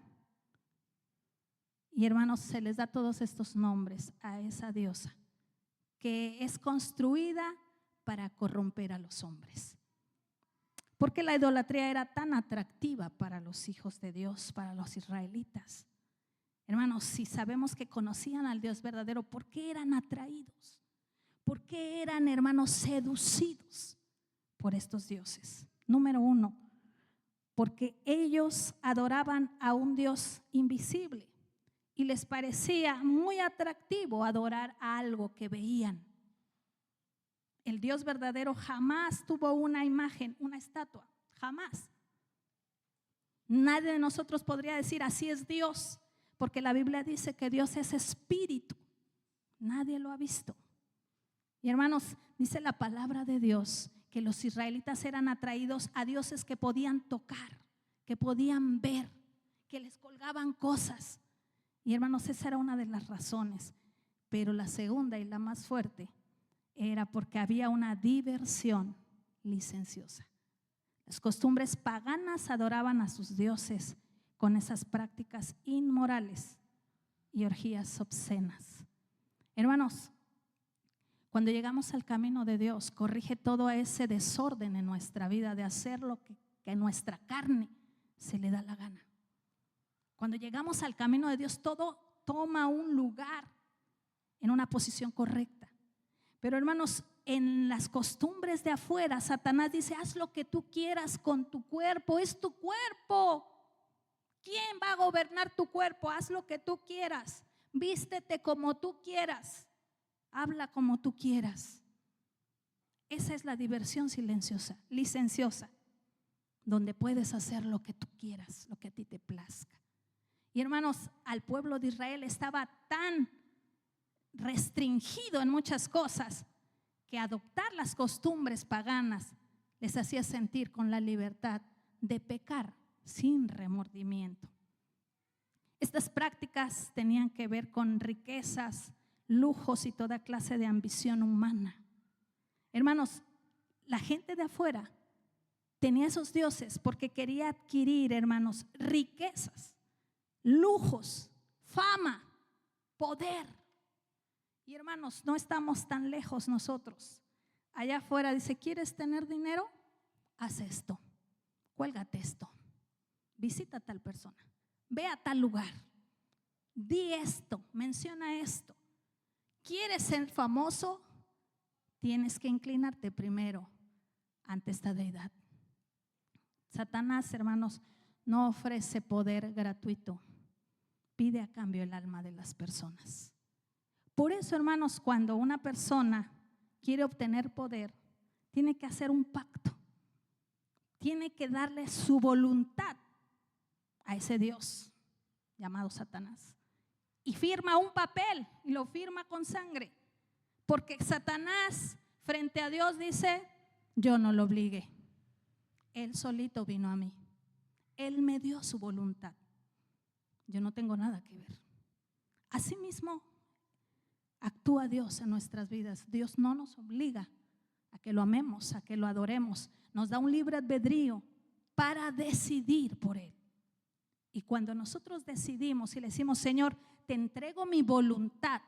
Y hermanos, se les da todos estos nombres a esa diosa, que es construida para corromper a los hombres. Porque la idolatría era tan atractiva para los hijos de Dios, para los israelitas. Hermanos, si sabemos que conocían al Dios verdadero, ¿por qué eran atraídos? ¿Por qué eran, hermanos, seducidos por estos dioses? Número uno, porque ellos adoraban a un Dios invisible y les parecía muy atractivo adorar a algo que veían. El Dios verdadero jamás tuvo una imagen, una estatua, jamás. Nadie de nosotros podría decir así es Dios, porque la Biblia dice que Dios es espíritu. Nadie lo ha visto. Y hermanos, dice la palabra de Dios que los israelitas eran atraídos a dioses que podían tocar, que podían ver, que les colgaban cosas. Y hermanos, esa era una de las razones. Pero la segunda y la más fuerte era porque había una diversión licenciosa. Las costumbres paganas adoraban a sus dioses con esas prácticas inmorales y orgías obscenas. Hermanos, cuando llegamos al camino de Dios, corrige todo ese desorden en nuestra vida de hacer lo que nuestra carne se le da la gana. Cuando llegamos al camino de Dios, todo toma un lugar en una posición correcta. Pero hermanos, en las costumbres de afuera, Satanás dice: haz lo que tú quieras con tu cuerpo, es tu cuerpo. ¿Quién va a gobernar tu cuerpo? Haz lo que tú quieras, vístete como tú quieras, habla como tú quieras. Esa es la diversión silenciosa, licenciosa, donde puedes hacer lo que tú quieras, lo que a ti te plazca. Y hermanos, al pueblo de Israel estaba tan restringido en muchas cosas que adoptar las costumbres paganas les hacía sentir con la libertad de pecar sin remordimiento. Estas prácticas tenían que ver con riquezas, lujos y toda clase de ambición humana. Hermanos, la gente de afuera tenía esos dioses porque quería adquirir, hermanos, riquezas, lujos, fama, poder. Y hermanos, no estamos tan lejos nosotros. Allá afuera dice: ¿quieres tener dinero? Haz esto, cuélgate esto, visita a tal persona, ve a tal lugar, di esto, menciona esto. ¿Quieres ser famoso? Tienes que inclinarte primero ante esta deidad. Satanás, hermanos, no ofrece poder gratuito, pide a cambio el alma de las personas. Por eso, hermanos, cuando una persona quiere obtener poder, tiene que hacer un pacto, tiene que darle su voluntad a ese Dios llamado Satanás. Y firma un papel y lo firma con sangre, porque Satanás frente a Dios dice: yo no lo obligué, él solito vino a mí, él me dio su voluntad, yo no tengo nada que ver. Asimismo actúa Dios en nuestras vidas. Dios no nos obliga a que lo amemos, a que lo adoremos. Nos da un libre albedrío para decidir por Él. Y cuando nosotros decidimos y le decimos: Señor, te entrego mi voluntad,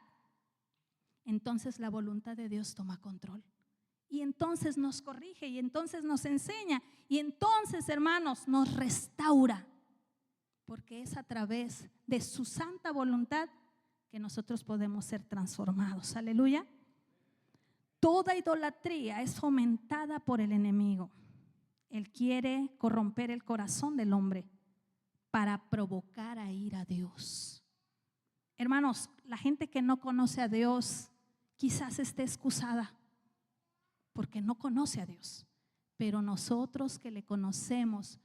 entonces la voluntad de Dios toma control. Y entonces nos corrige, y entonces nos enseña, y entonces, hermanos, nos restaura. Porque es a través de su santa voluntad que nosotros podemos ser transformados. Aleluya. Toda idolatría es fomentada por el enemigo. Él quiere corromper el corazón del hombre para provocar a ir a Dios. Hermanos, la gente que no conoce a Dios quizás esté excusada porque no conoce a Dios, pero nosotros que le conocemos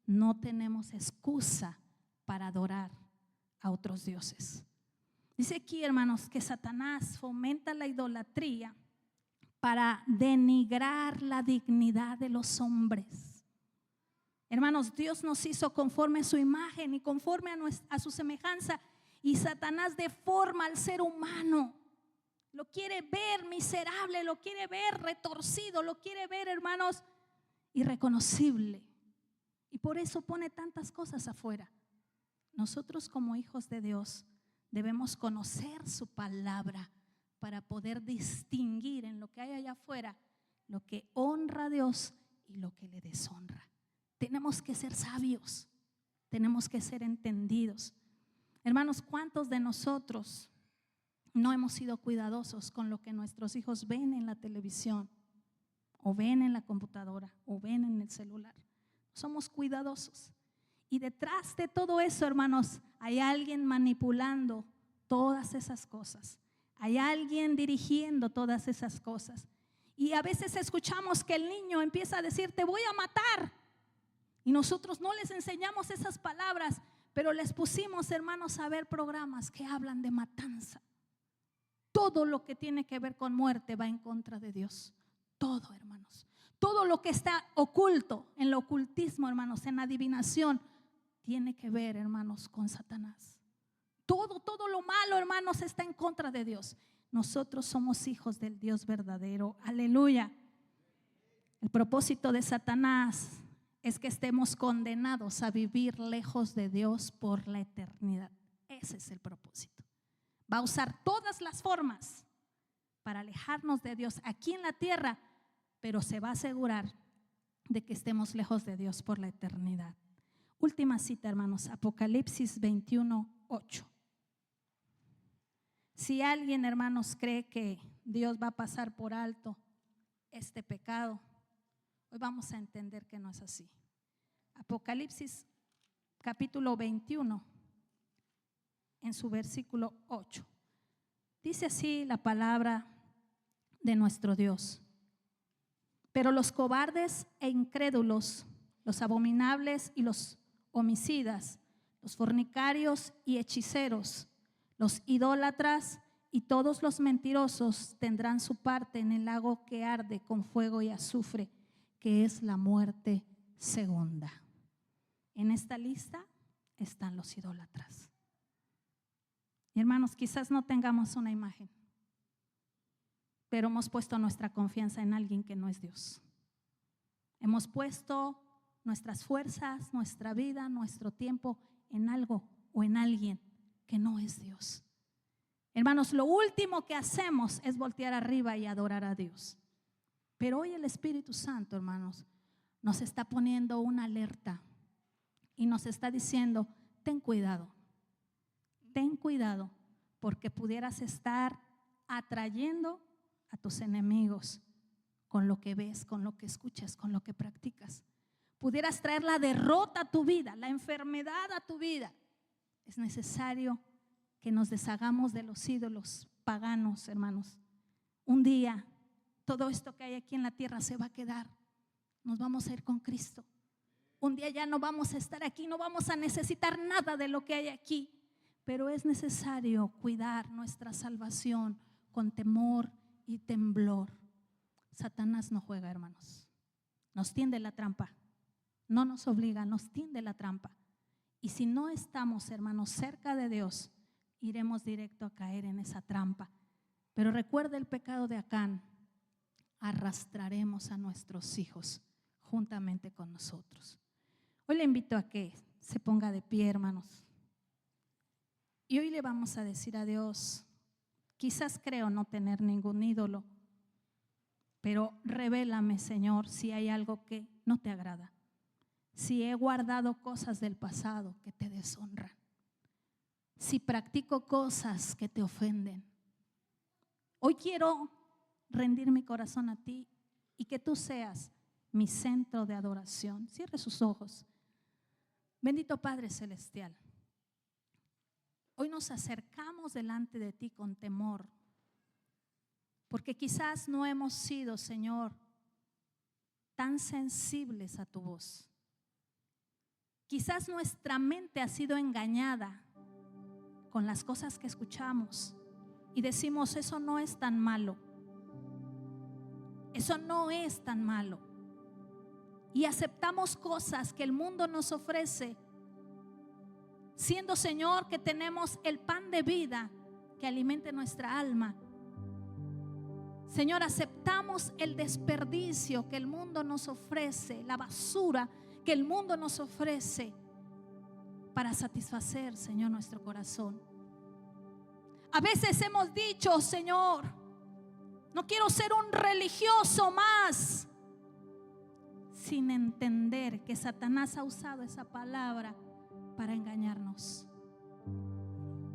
no tenemos excusa para adorar a otros dioses. Dice aquí, hermanos, que Satanás fomenta la idolatría para denigrar la dignidad de los hombres. Hermanos, Dios nos hizo conforme a su imagen y conforme a su semejanza, y Satanás deforma al ser humano. Lo quiere ver miserable, lo quiere ver retorcido, lo quiere ver, hermanos, irreconocible. Y por eso pone tantas cosas afuera. Nosotros como hijos de Dios debemos conocer su palabra para poder distinguir en lo que hay allá afuera lo que honra a Dios y lo que le deshonra. Tenemos que ser sabios, tenemos que ser entendidos. Hermanos, ¿cuántos de nosotros no hemos sido cuidadosos con lo que nuestros hijos ven en la televisión, o ven en la computadora, o ven en el celular? Somos cuidadosos. Y detrás de todo eso, hermanos, hay alguien manipulando todas esas cosas. Hay alguien dirigiendo todas esas cosas. Y a veces escuchamos que el niño empieza a decir: te voy a matar. Y nosotros no les enseñamos esas palabras, pero les pusimos, hermanos, a ver programas que hablan de matanza. todo lo que tiene que ver con muerte va en contra de Dios. Todo, hermanos. Todo lo que está oculto, en el ocultismo, hermanos, en adivinación, tiene que ver, hermanos, con Satanás. Todo lo malo, hermanos, está en contra de Dios. Nosotros somos hijos del Dios verdadero. Aleluya. El propósito de Satanás es que estemos condenados a vivir lejos de Dios por la eternidad. Ese es el propósito. Va a usar todas las formas para alejarnos de Dios aquí en la tierra, pero se va a asegurar de que estemos lejos de Dios por la eternidad. Última cita, hermanos, Apocalipsis 21:8. Si alguien, hermanos, cree que Dios va a pasar por alto este pecado, hoy vamos a entender que no es así. Apocalipsis capítulo 21, en su versículo 8. Dice así la palabra de nuestro Dios: pero los cobardes e incrédulos, los abominables y los homicidas, los fornicarios y hechiceros, los idólatras y todos los mentirosos tendrán su parte en el lago que arde con fuego y azufre, que es la muerte segunda. En esta lista están los idólatras. Y hermanos, quizás no tengamos una imagen, pero hemos puesto nuestra confianza en alguien que no es Dios. Hemos puesto nuestras fuerzas, nuestra vida, nuestro tiempo en algo o en alguien que no es Dios. Hermanos, lo último que hacemos es voltear arriba y adorar a Dios. Pero hoy el Espíritu Santo, hermanos, nos está poniendo una alerta y nos está diciendo: ten cuidado, porque pudieras estar atrayendo a tus enemigos con lo que ves, con lo que escuchas, con lo que practicas. Pudieras traer la derrota a tu vida, la enfermedad a tu vida. Es necesario que nos deshagamos de los ídolos paganos, hermanos. Un día todo esto que hay aquí en la tierra se va a quedar. Nos vamos a ir con Cristo. Un día ya no vamos a estar aquí, no vamos a necesitar nada de lo que hay aquí. Pero es necesario cuidar nuestra salvación con temor y temblor. Satanás no juega, hermanos. Nos tiende la trampa. No nos obliga, nos tiende la trampa. Y si no estamos, hermanos, cerca de Dios, iremos directo a caer en esa trampa. Pero recuerda el pecado de Acán: arrastraremos a nuestros hijos juntamente con nosotros. Hoy le invito a que se ponga de pie, hermanos. Y hoy le vamos a decir a Dios: quizás creo no tener ningún ídolo, pero revélame, Señor, si hay algo que no te agrada. Si he guardado cosas del pasado que te deshonran. Si practico cosas que te ofenden. Hoy quiero rendir mi corazón a ti y que tú seas mi centro de adoración. Cierre sus ojos. Bendito Padre Celestial, hoy nos acercamos delante de ti con temor, porque quizás no hemos sido, Señor, tan sensibles a tu voz. Quizás nuestra mente ha sido engañada con las cosas que escuchamos y decimos: eso no es tan malo. Eso no es tan malo. Y aceptamos cosas que el mundo nos ofrece, siendo, Señor, que tenemos el pan de vida que alimente nuestra alma. Señor, aceptamos el desperdicio que el mundo nos ofrece, la basura que el mundo nos ofrece para satisfacer, Señor, nuestro corazón. A veces hemos dicho: Señor, no quiero ser un religioso más, sin entender que Satanás ha usado esa palabra para engañarnos.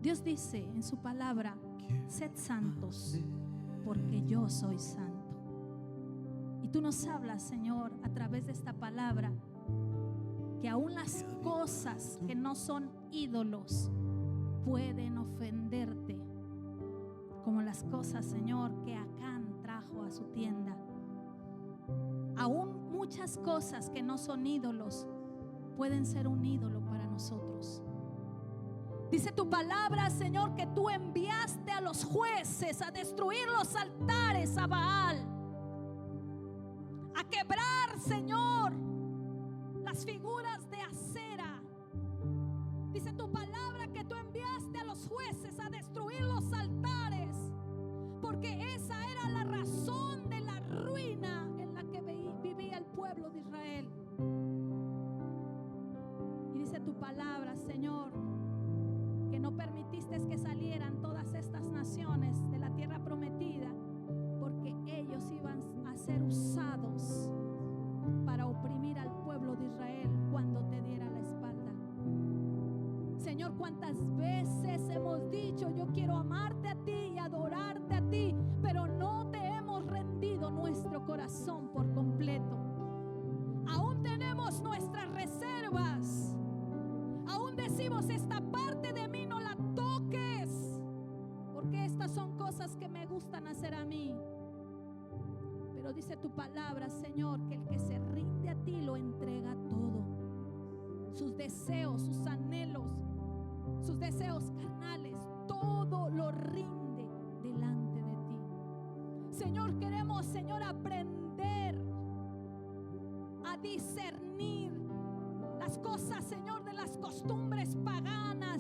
Dios dice en su palabra: sed santos, porque yo soy santo. Y tú nos hablas, Señor, a través de esta palabra, que aún las cosas que no son ídolos pueden ofenderte, como las cosas, Señor, que Acán trajo a su tienda. Aún muchas cosas que no son ídolos pueden ser un ídolo para nosotros. Dice tu palabra, Señor, que tú enviaste a los jueces a destruir los altares a Baal, a quebrar, Señor, las figuras de acera. Dice tu palabra que tú enviaste a los jueces a destruir los altares, porque esa era la razón de la ruina en la que vivía el pueblo de Israel. Y dice tu palabra, Señor, que no permitiste que salieran todas estas naciones de la tierra prometida, porque ellos iban a ser usados para oprimir al pueblo de Israel cuando te diera la espalda. Señor, cuántas veces hemos dicho: yo quiero amarte a ti y adorarte a ti, pero no te hemos rendido nuestro corazón por completo. Aún tenemos nuestras reservas. Aún decimos: esta parte de mí no la toques, porque estas son cosas que me gustan hacer a mí. Pero dice tu palabra, Señor, que el que se rinde a ti lo entrega todo. Sus deseos, sus anhelos, sus deseos carnales, todo lo rinde delante de ti. Señor, queremos, Señor, aprender a discernir las cosas, Señor, de las costumbres paganas